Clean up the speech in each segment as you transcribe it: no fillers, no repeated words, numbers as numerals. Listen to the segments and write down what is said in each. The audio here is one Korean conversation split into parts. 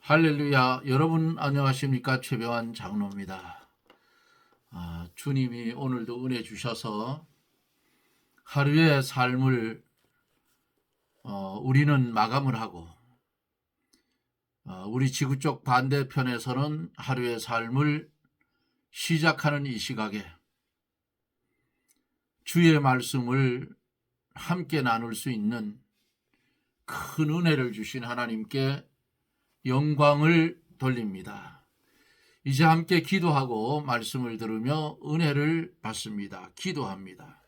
할렐루야. 여러분 안녕하십니까? 최병환 장로입니다. 주님이 오늘도 은혜 주셔서 하루의 삶을 우리는 마감을 하고 우리 지구 쪽 반대편에서는 하루의 삶을 시작하는 이 시각에 주의 말씀을 함께 나눌 수 있는 큰 은혜를 주신 하나님께 영광을 돌립니다. 이제 함께 기도하고 말씀을 들으며 은혜를 받습니다. 기도합니다.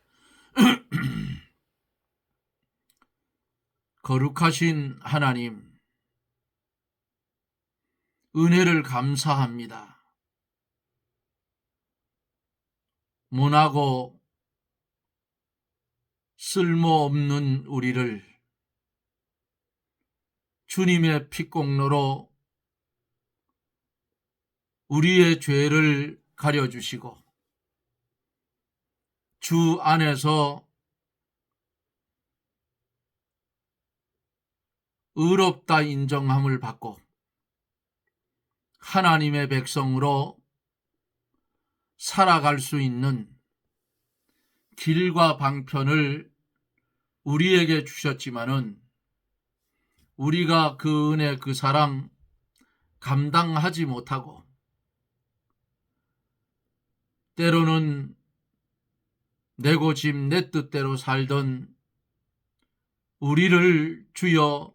거룩하신 하나님, 은혜를 감사합니다. 모나고 쓸모없는 우리를 주님의 피공로로 우리의 죄를 가려주시고 주 안에서 의롭다 인정함을 받고 하나님의 백성으로 살아갈 수 있는 길과 방편을 우리에게 주셨지만은 우리가 그 은혜, 그 사랑 감당하지 못하고 때로는 내 고집 내 뜻대로 살던 우리를 주여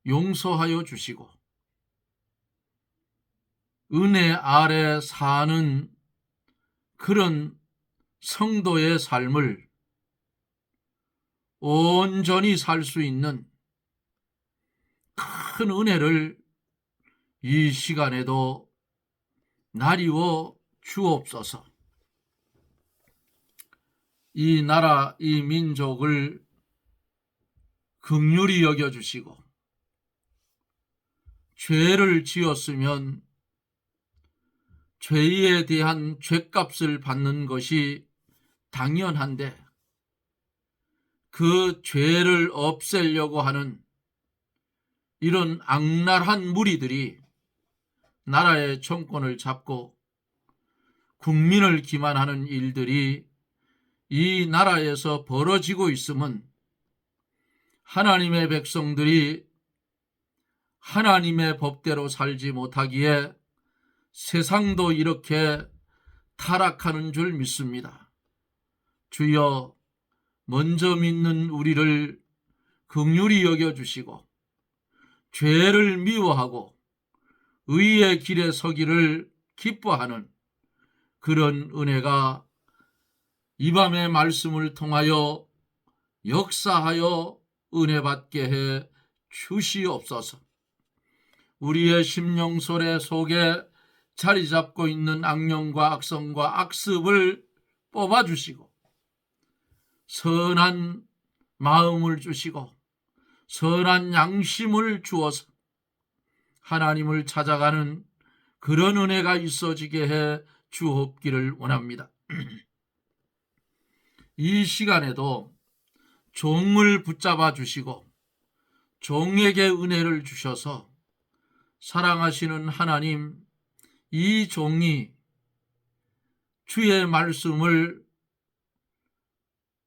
용서하여 주시고 은혜 아래 사는 그런 성도의 삶을 온전히 살 수 있는 큰 은혜를 이 시간에도 나리워 주옵소서. 이 나라, 이 민족을 긍휼히 여겨주시고 죄를 지었으면 죄에 대한 죄값을 받는 것이 당연한데 그 죄를 없애려고 하는 이런 악랄한 무리들이 나라의 정권을 잡고 국민을 기만하는 일들이 이 나라에서 벌어지고 있음은 하나님의 백성들이 하나님의 법대로 살지 못하기에 세상도 이렇게 타락하는 줄 믿습니다. 주여, 먼저 믿는 우리를 긍휼히 여겨주시고 죄를 미워하고 의의 길에 서기를 기뻐하는 그런 은혜가 이 밤의 말씀을 통하여 역사하여 은혜 받게 해 주시옵소서. 우리의 심령소래 속에 자리 잡고 있는 악령과 악성과 악습을 뽑아주시고 선한 마음을 주시고 선한 양심을 주어서 하나님을 찾아가는 그런 은혜가 있어지게 해 주옵기를 원합니다. 이 시간에도 종을 붙잡아 주시고 종에게 은혜를 주셔서 사랑하시는 하나님, 이 종이 주의 말씀을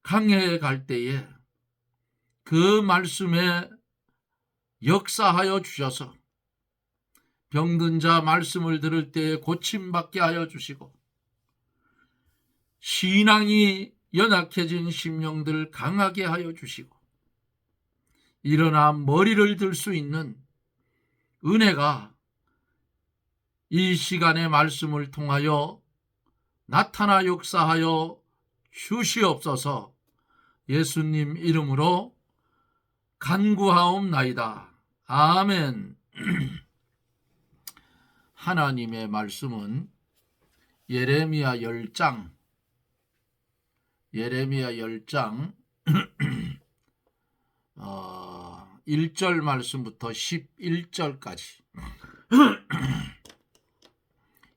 강해해 갈 때에 그 말씀에 역사하여 주셔서 병든 자 말씀을 들을 때에 고침받게 하여 주시고 신앙이 연약해진 심령들 강하게 하여 주시고 일어나 머리를 들 수 있는 은혜가 이 시간의 말씀을 통하여 나타나 역사하여 주시옵소서. 예수님 이름으로 간구하옵나이다. 아멘. 하나님의 말씀은 예레미야 10장 1절 말씀부터 11절까지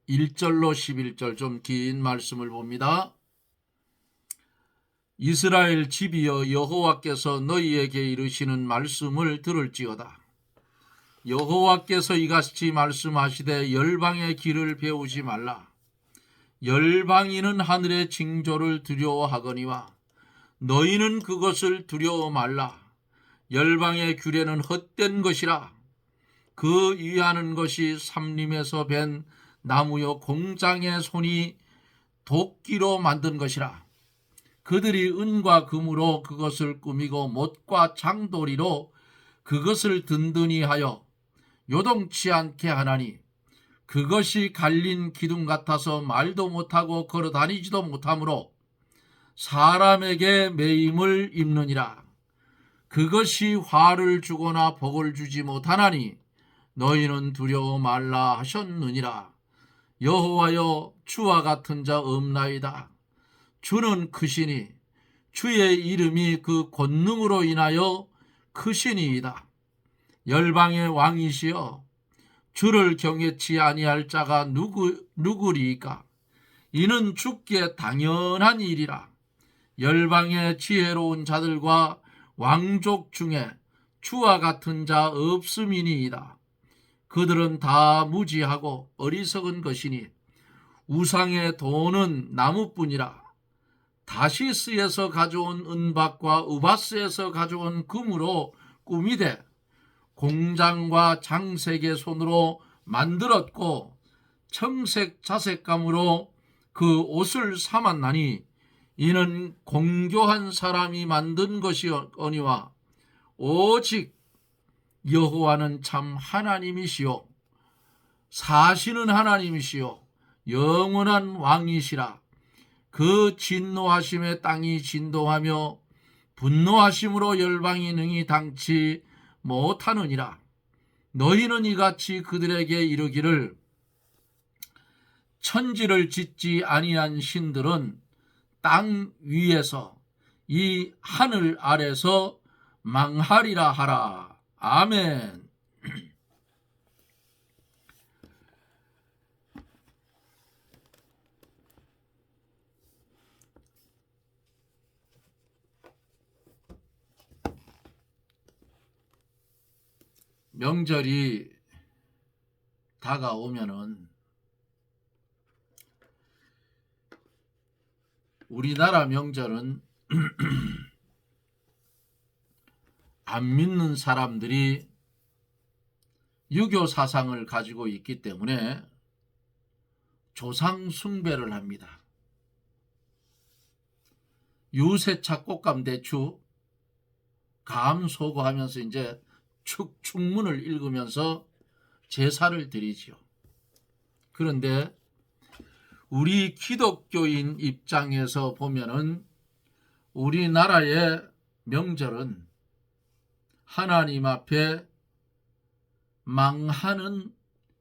1절로 11절 좀 긴 말씀을 봅니다. 이스라엘 집이여, 여호와께서 너희에게 이르시는 말씀을 들을지어다. 여호와께서 이같이 말씀하시되 열방의 길을 배우지 말라. 열방인은 하늘의 징조를 두려워하거니와 너희는 그것을 두려워 말라. 열방의 규례는 헛된 것이라. 그 위하는 것이 삼림에서 벤 나무요 공장의 손이 도끼로 만든 것이라. 그들이 은과 금으로 그것을 꾸미고 못과 장도리로 그것을 든든히 하여 요동치 않게 하나니 그것이 갈린 기둥 같아서 말도 못하고 걸어 다니지도 못하므로 사람에게 매임을 입느니라. 그것이 화를 주거나 복을 주지 못하나니 너희는 두려워 말라 하셨느니라. 여호와여, 주와 같은 자 없나이다. 주는 크시니 주의 이름이 그 권능으로 인하여 크시니이다. 열방의 왕이시여, 주를 경외치 아니할 자가 누구리이까? 이는 주께 당연한 일이라. 열방의 지혜로운 자들과 왕족 중에 주와 같은 자 없음이니이다. 그들은 다 무지하고 어리석은 것이니 우상의 돈은 나무뿐이라. 다시스에서 가져온 은박과 우바스에서 가져온 금으로 꾸미되 공장과 장색의 손으로 만들었고 청색 자색감으로 그 옷을 삼았나니 이는 공교한 사람이 만든 것이거니와 오직 여호와는 참 하나님이시요 사시는 하나님이시요 영원한 왕이시라. 그 진노하심에 땅이 진동하며 분노하심으로 열방이 능히 당치 못하느니라. 너희는 이같이 그들에게 이르기를 천지를 짓지 아니한 신들은 땅 위에서 이 하늘 아래서 망하리라 하라. 아멘. 명절이 다가오면은 우리나라 명절은 안 믿는 사람들이 유교 사상을 가지고 있기 때문에 조상 숭배를 합니다. 유세차 꽃감 대추 감소고하면서 이제 축문을 읽으면서 제사를 드리지요. 그런데 우리 기독교인 입장에서 보면은 우리나라의 명절은 하나님 앞에 망하는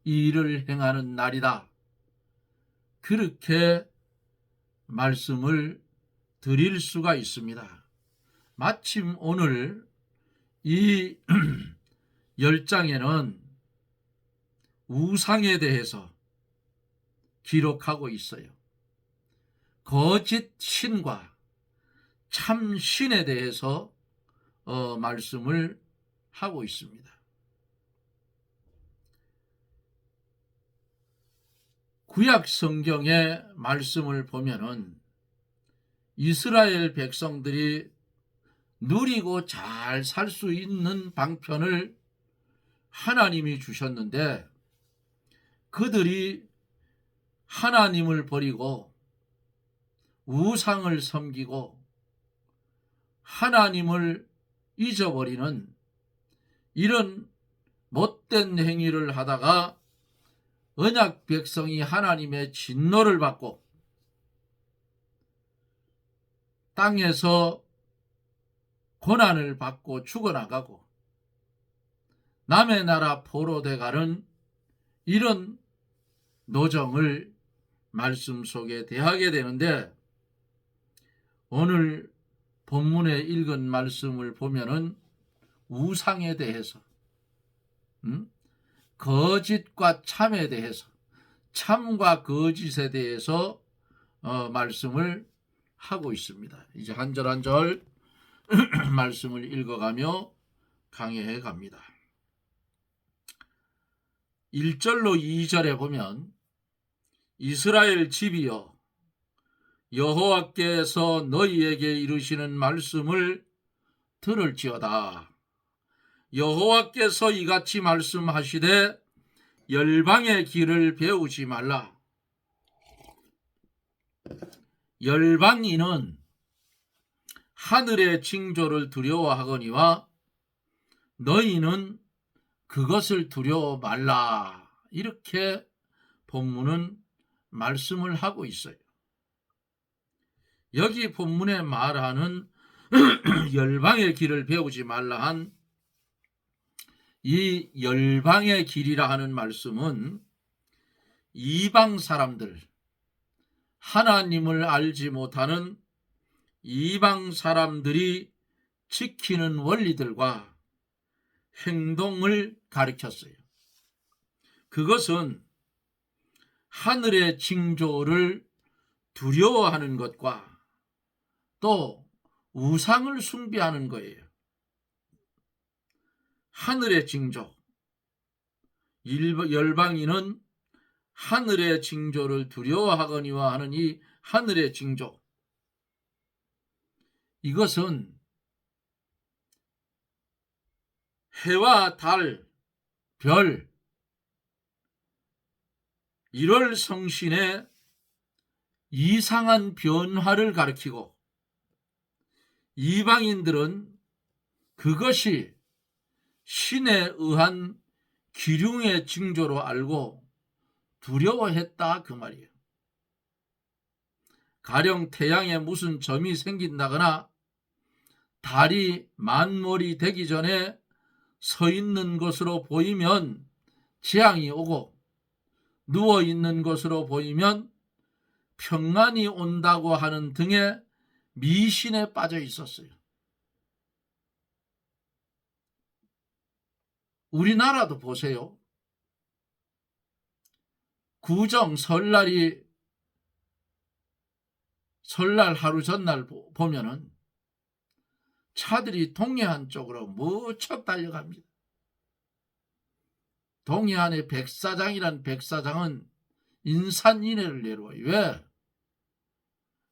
일을 행하는 날이다. 그렇게 말씀을 드릴 수가 있습니다. 마침 오늘 이 10장에는 우상에 대해서 기록하고 있어요. 거짓 신과 참 신에 대해서 말씀을 하고 있습니다. 구약 성경의 말씀을 보면은 이스라엘 백성들이 누리고 잘 살 수 있는 방편을 하나님이 주셨는데 그들이 하나님을 버리고 우상을 섬기고 하나님을 잊어버리는 이런 못된 행위를 하다가 언약 백성이 하나님의 진노를 받고 땅에서 고난을 받고 죽어나가고 남의 나라 포로돼 가는 이런 노정을 말씀 속에 대하게 되는데 오늘 본문에 읽은 말씀을 보면은 우상에 대해서 거짓과 참에 대해서 참과 거짓에 대해서 말씀을 하고 있습니다. 이제 한 절 한 절 말씀을 읽어가며 강해해 갑니다. 1절로 2절에 보면 이스라엘 집이여 여호와께서 너희에게 이르시는 말씀을 들을지어다. 여호와께서 이같이 말씀하시되 열방의 길을 배우지 말라. 열방인은 하늘의 징조를 두려워하거니와 너희는 그것을 두려워 말라. 이렇게 본문은 말씀을 하고 있어요. 여기 본문에 말하는 열방의 길을 배우지 말라 한 이 열방의 길이라 하는 말씀은 이방 사람들, 하나님을 알지 못하는 이방 사람들이 지키는 원리들과 행동을 가리켰어요. 그것은 하늘의 징조를 두려워하는 것과 또 우상을 숭배하는 거예요. 하늘의 징조, 열방인은 하늘의 징조를 두려워하거니와 하는 이 하늘의 징조, 이것은 해와 달, 별, 1월 성신의 이상한 변화를 가리키고 이방인들은 그것이 신에 의한 기륭의 징조로 알고 두려워했다 그 말이에요. 가령 태양에 무슨 점이 생긴다거나 달이 만몰이 되기 전에 서 있는 것으로 보이면 재앙이 오고 누워 있는 것으로 보이면 평안이 온다고 하는 등의 미신에 빠져 있었어요. 우리나라도 보세요. 구정 설날 하루 전날 보면은 차들이 동해안 쪽으로 무척 달려갑니다. 동해안의 백사장이란 백사장은 인산인해를 내려와요. 왜?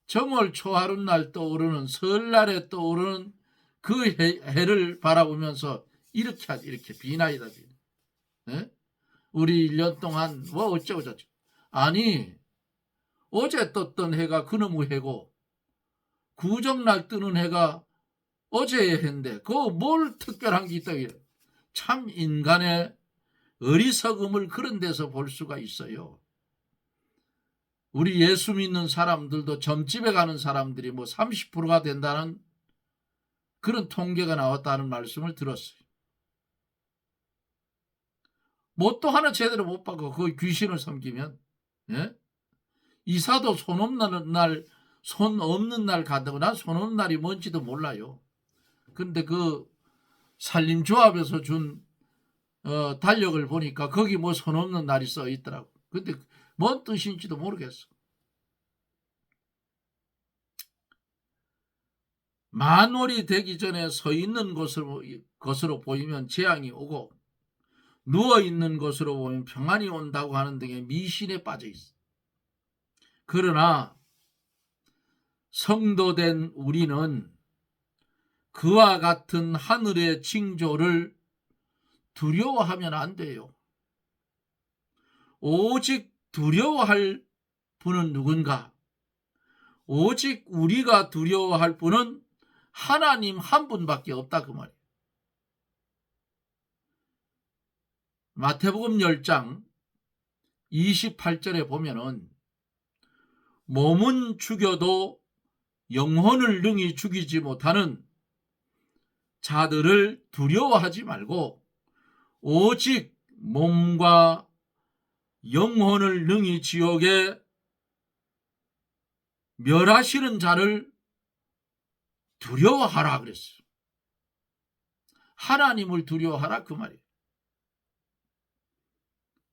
정월 초하룻날 떠오르는 설날에 떠오르는 그 해를 바라보면서 이렇게 비나이다. 네? 우리 1년 동안 뭐 어쩌고 저쩌고. 아니, 어제 떴던 해가 그놈의 해고 구정날 뜨는 해가 어제의 해인데 그거 뭘 특별한 게 있다. 참 인간의 어리석음을 그런 데서 볼 수가 있어요. 우리 예수 믿는 사람들도 점집에 가는 사람들이 뭐 30%가 된다는 그런 통계가 나왔다는 말씀을 들었어요. 뭣도 하나 제대로 못 받고 그 귀신을 섬기면, 예? 이사도 손 없는 날 간다고. 난 손 없는 날이 뭔지도 몰라요. 근데 그 산림조합에서 준 달력을 보니까 거기 뭐 손 없는 날이 써 있더라고. 근데 뭔 뜻인지도 모르겠어. 만월이 되기 전에 서 있는 것으로 보이면 재앙이 오고 누워있는 것으로 보면 평안이 온다고 하는 등의 미신에 빠져 있어. 그러나 성도된 우리는 그와 같은 하늘의 징조를 두려워하면 안 돼요. 오직 두려워할 분은 누군가? 오직 우리가 두려워할 분은 하나님 한 분밖에 없다 그 말이에요. 마태복음 10장 28절에 보면은 몸은 죽여도 영혼을 능히 죽이지 못하는 자들을 두려워하지 말고 오직 몸과 영혼을 능히 지옥에 멸하시는 자를 두려워하라 그랬어요. 하나님을 두려워하라 그 말이에요.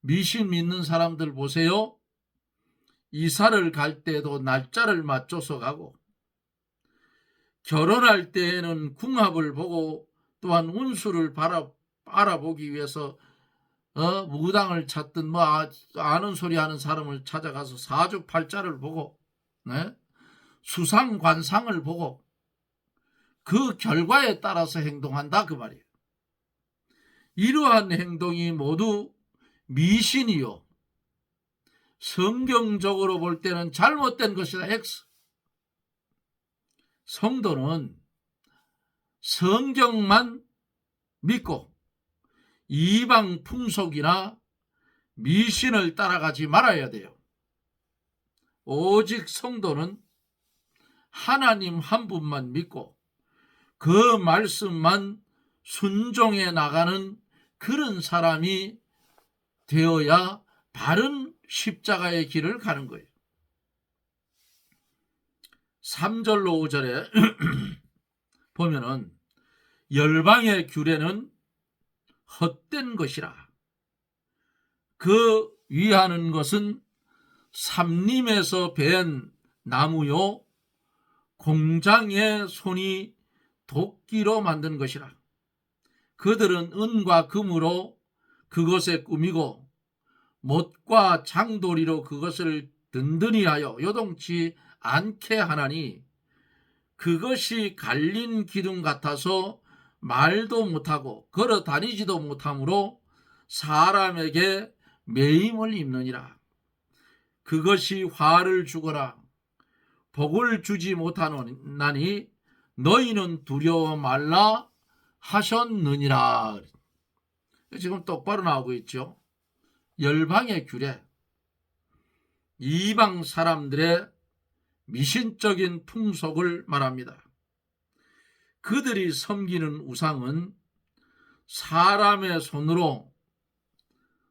미신 믿는 사람들 보세요. 이사를 갈 때도 날짜를 맞춰서 가고 결혼할 때에는 궁합을 보고 또한 운수를 알아보기 위해서 무당을 찾든 뭐 아는 소리 하는 사람을 찾아가서 사주팔자를 보고 네? 수상관상을 보고 그 결과에 따라서 행동한다 그 말이에요. 이러한 행동이 모두 미신이요, 성경적으로 볼 때는 잘못된 것이다. X. 성도는 성경만 믿고 이방 풍속이나 미신을 따라가지 말아야 돼요. 오직 성도는 하나님 한 분만 믿고 그 말씀만 순종해 나가는 그런 사람이 되어야 바른 십자가의 길을 가는 거예요. 3절로 5절에 보면은 열방의 규례는 헛된 것이라. 그 위하는 것은 삼림에서 벤 나무요 공장의 손이 도끼로 만든 것이라. 그들은 은과 금으로 그것에 꾸미고 못과 장도리로 그것을 든든히 하여 요동치 않게 하나니 그것이 갈린 기둥 같아서 말도 못하고 걸어 다니지도 못하므로 사람에게 매임을 입느니라. 그것이 화를 주거나 복을 주지 못하노니 너희는 두려워 말라 하셨느니라. 지금 똑바로 나오고 있죠. 열방의 규례, 이방 사람들의 미신적인 풍속을 말합니다. 그들이 섬기는 우상은 사람의 손으로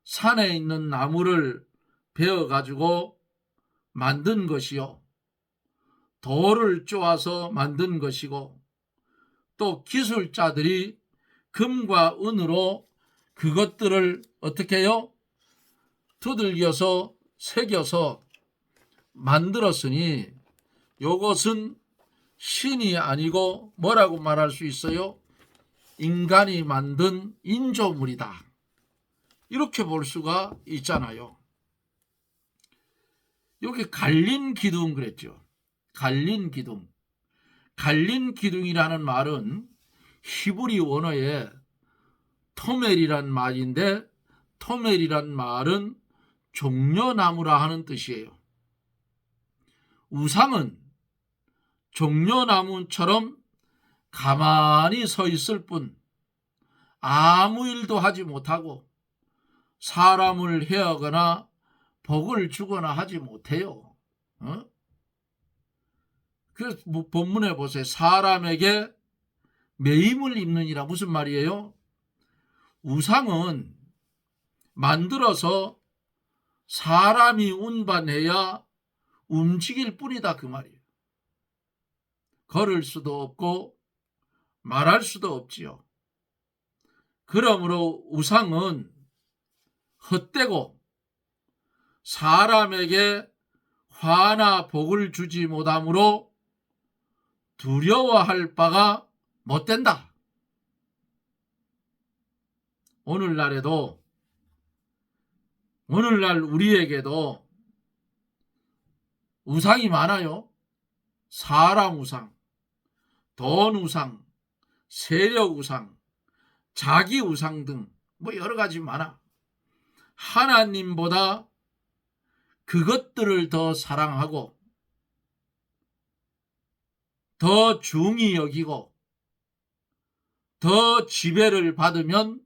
산에 있는 나무를 베어가지고 만든 것이요, 돌을 쪼아서 만든 것이고, 또 기술자들이 금과 은으로 그것들을 어떻게 해요? 두들겨서 새겨서 만들었으니 이것은 신이 아니고 뭐라고 말할 수 있어요? 인간이 만든 인조물이다. 이렇게 볼 수가 있잖아요. 여기 갈린 기둥 그랬죠. 갈린 기둥. 갈린 기둥이라는 말은 히브리 원어에 토멜이란 말인데, 토멜이란 말은 종려나무라 하는 뜻이에요. 우상은 종려나무처럼 가만히 서 있을 뿐 아무 일도 하지 못하고 사람을 해하거나 복을 주거나 하지 못해요. 그래서 본문에 보세요. 사람에게 매임을 입느니라. 무슨 말이에요? 우상은 만들어서 사람이 운반해야 움직일 뿐이다 그 말이에요. 걸을 수도 없고 말할 수도 없지요. 그러므로 우상은 헛되고 사람에게 화나 복을 주지 못하므로 두려워할 바가 못된다. 오늘날 우리에게도 우상이 많아요. 사람 우상, 돈 우상, 세력 우상, 자기 우상 등 뭐 여러 가지 많아. 하나님보다 그것들을 더 사랑하고 더 중히 여기고 더 지배를 받으면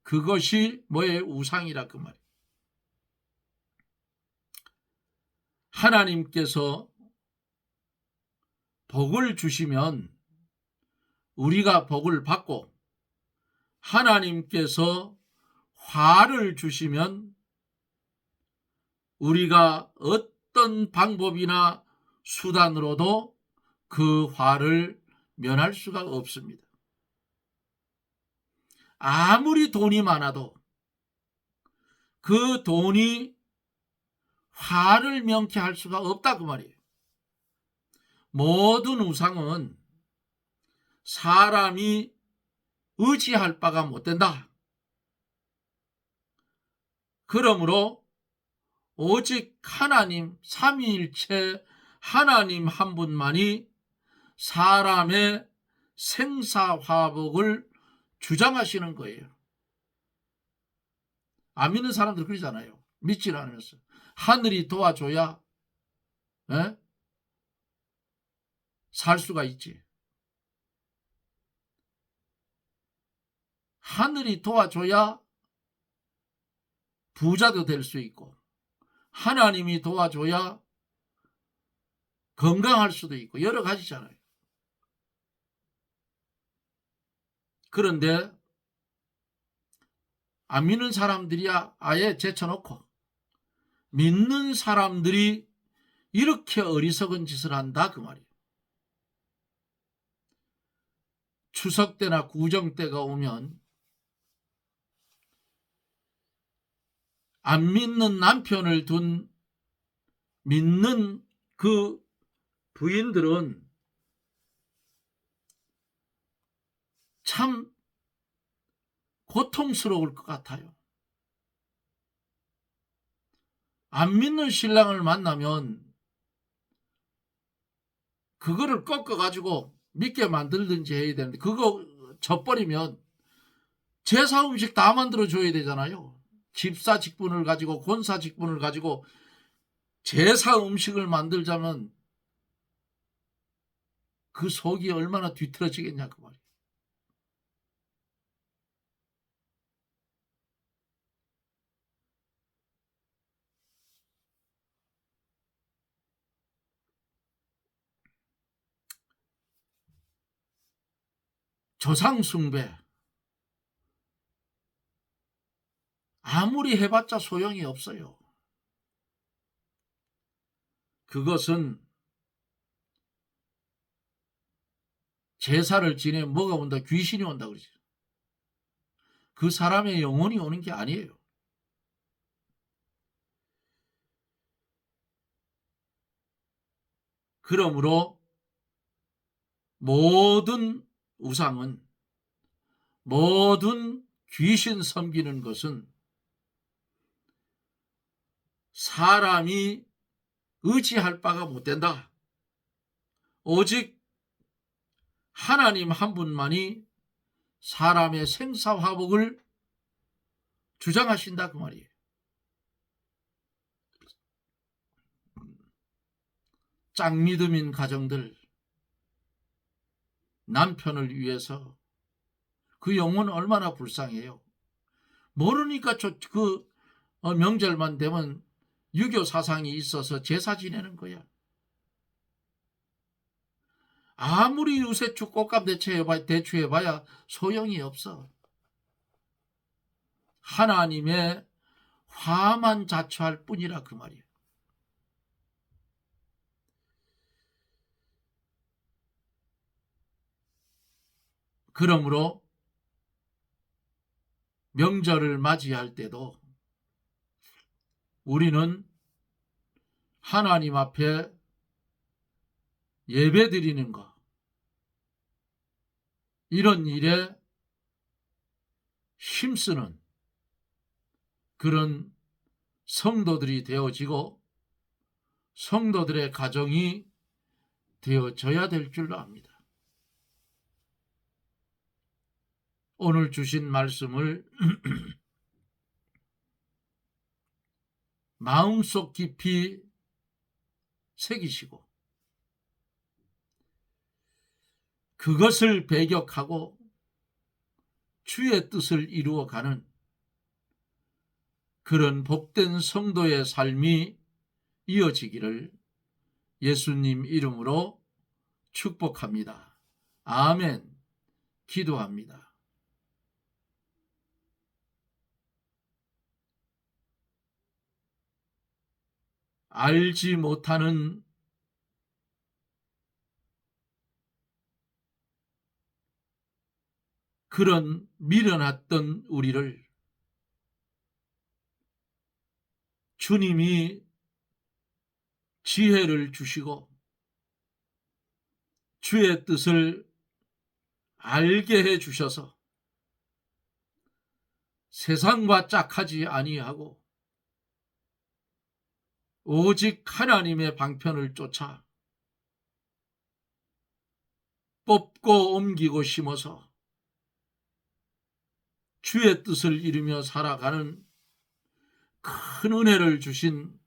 그것이 뭐의 우상이라 그 말이에요. 하나님께서 복을 주시면 우리가 복을 받고, 하나님께서 화를 주시면 우리가 어떤 방법이나 수단으로도 그 화를 면할 수가 없습니다. 아무리 돈이 많아도 그 돈이 화를 명쾌할 수가 없다 그 말이에요. 모든 우상은 사람이 의지할 바가 못 된다. 그러므로 오직 하나님 삼위일체 하나님 한 분만이 사람의 생사화복을 주장하시는 거예요. 안 믿는 사람들 그러잖아요. 믿질 않으면서. 하늘이 도와줘야 살 수가 있지. 하늘이 도와줘야 부자도 될 수 있고, 하나님이 도와줘야 건강할 수도 있고, 여러 가지잖아요. 그런데 안 믿는 사람들이야 아예 제쳐놓고, 믿는 사람들이 이렇게 어리석은 짓을 한다 그 말이에요. 추석 때나 구정 때가 오면 안 믿는 남편을 둔 믿는 그 부인들은 참 고통스러울 것 같아요. 안 믿는 신랑을 만나면 그거를 꺾어가지고 믿게 만들든지 해야 되는데, 그거 져버리면 제사 음식 다 만들어줘야 되잖아요. 집사 직분을 가지고 권사 직분을 가지고 제사 음식을 만들자면 그 속이 얼마나 뒤틀어지겠냐 그 말이에요. 조상 숭배 아무리 해봤자 소용이 없어요. 그것은 제사를 지내 뭐가 온다, 귀신이 온다 그러죠. 그 사람의 영혼이 오는 게 아니에요. 그러므로 모든 우상은, 모든 귀신 섬기는 것은 사람이 의지할 바가 못 된다. 오직 하나님 한 분만이 사람의 생사화복을 주장하신다 그 말이에요. 짝믿음인 가정들, 남편을 위해서 그 영혼 얼마나 불쌍해요. 모르니까 그 명절만 되면 유교 사상이 있어서 제사 지내는 거야. 아무리 유세축 꽃감 대추해봐야 소용이 없어. 하나님의 화만 자초할 뿐이라 그 말이에요. 그러므로 명절을 맞이할 때도 우리는 하나님 앞에 예배 드리는 것, 이런 일에 힘쓰는 그런 성도들이 되어지고 성도들의 가정이 되어져야 될 줄로 압니다. 오늘 주신 말씀을 마음속 깊이 새기시고 그것을 배격하고 주의 뜻을 이루어가는 그런 복된 성도의 삶이 이어지기를 예수님 이름으로 축복합니다. 아멘. 기도합니다. 알지 못하는 그런 미련했던 우리를 주님이 지혜를 주시고 주의 뜻을 알게 해 주셔서 세상과 짝하지 아니하고 오직 하나님의 방편을 쫓아 뽑고 옮기고 심어서 주의 뜻을 이루며 살아가는 큰 은혜를 주신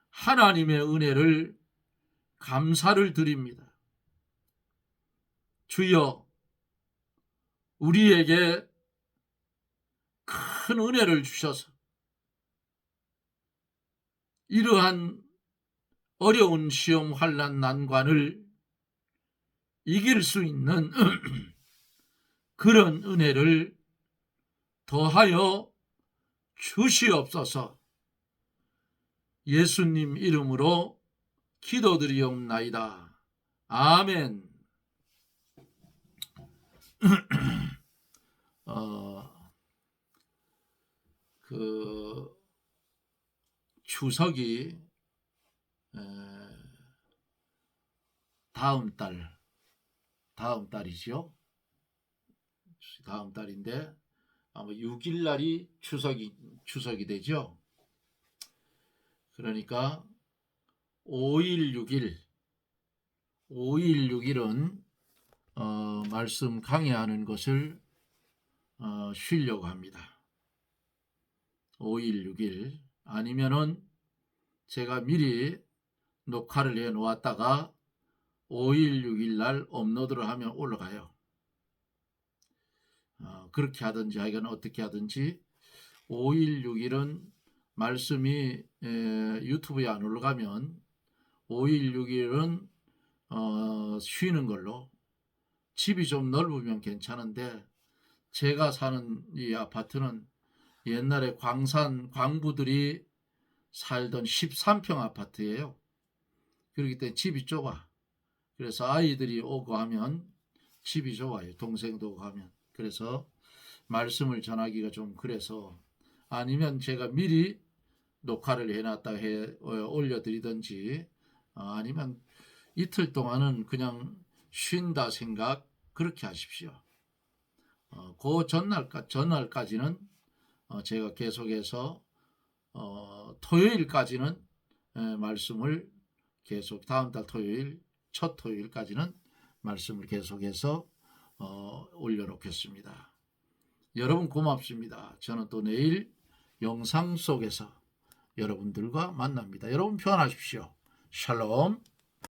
하나님의 은혜를 감사를 드립니다. 주여, 우리에게 큰 은혜를 주셔서 이러한 어려운 시험 환난 난관을 이길 수 있는 그런 은혜를 더하여 주시옵소서. 예수님 이름으로 기도드리옵나이다. 아멘. 추석이 다음 달이죠. 다음 달인데 아마 6일 날이 추석이 되죠. 그러니까 5일 6일은 말씀 강해하는 것을 쉬려고 합니다. 5일 6일 아니면은 제가 미리 녹화를 해 놓았다가 5일 6일 날 업로드를 하면 올라가요. 그렇게 하든지 하여간 어떻게 하든지 5일 6일은 말씀이 유튜브에 안 올라가면 5일 6일은 쉬는 걸로. 집이 좀 넓으면 괜찮은데 제가 사는 이 아파트는 옛날에 광부들이 살던 13평 아파트예요. 그렇기 때문에 집이 좁아. 그래서 아이들이 오고 하면 집이 좋아요. 동생도 오고 하면. 그래서 말씀을 전하기가 좀 그래서 아니면 제가 미리 녹화를 해놨다 올려드리든지 아니면 이틀 동안은 그냥 쉰다 생각 그렇게 하십시오. 그 전날까지는 제가 계속해서 토요일까지는 말씀을 계속 다음 달 토요일 첫 토요일까지는 말씀을 계속해서 올려놓겠습니다. 여러분 고맙습니다. 저는 또 내일 영상 속에서 여러분들과 만납니다. 여러분 평안하십시오. 샬롬.